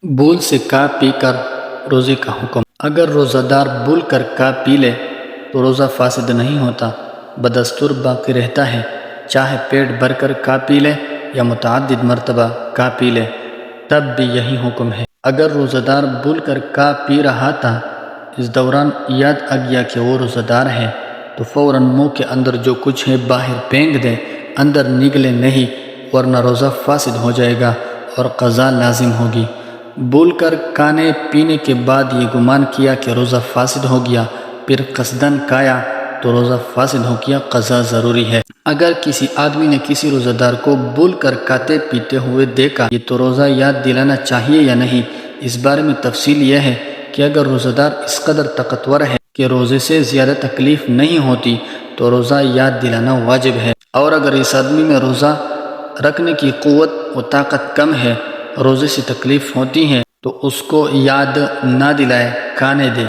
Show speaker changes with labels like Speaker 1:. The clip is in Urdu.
Speaker 1: بول سے کا پی کر روزے کا حکم۔ اگر روزہ دار بول کر کا پی لے تو روزہ فاسد نہیں ہوتا، بدستور باقی رہتا ہے، چاہے پیٹ بھر کر کا پی لے یا متعدد مرتبہ کا پی لے، تب بھی یہی حکم ہے۔ اگر روزہ دار بول کر کا پی رہا تھا، اس دوران یاد آ گیا کہ وہ روزہ دار ہے، تو فوراً منہ کے اندر جو کچھ ہے باہر پھینک دے، اندر نگلے نہیں، ورنہ روزہ فاسد ہو جائے گا اور قضا لازم ہوگی۔ بول کر کھانے پینے کے بعد یہ گمان کیا کہ روزہ فاسد ہو گیا، پھر قصداً کھایا تو روزہ فاسد ہو گیا، قضا ضروری ہے۔ اگر کسی آدمی نے کسی روزہ دار کو بول کر کھاتے پیتے ہوئے دیکھا یہ تو روزہ یاد دلانا چاہیے یا نہیں؟ اس بارے میں تفصیل یہ ہے کہ اگر روزہ دار اس قدر طاقتور ہے کہ روزے سے زیادہ تکلیف نہیں ہوتی تو روزہ یاد دلانا واجب ہے، اور اگر اس آدمی میں روزہ رکھنے کی قوت و طاقت کم ہے، روزے سے تکلیف ہوتی ہے، تو اس کو یاد نہ دلائے، کھانے دے۔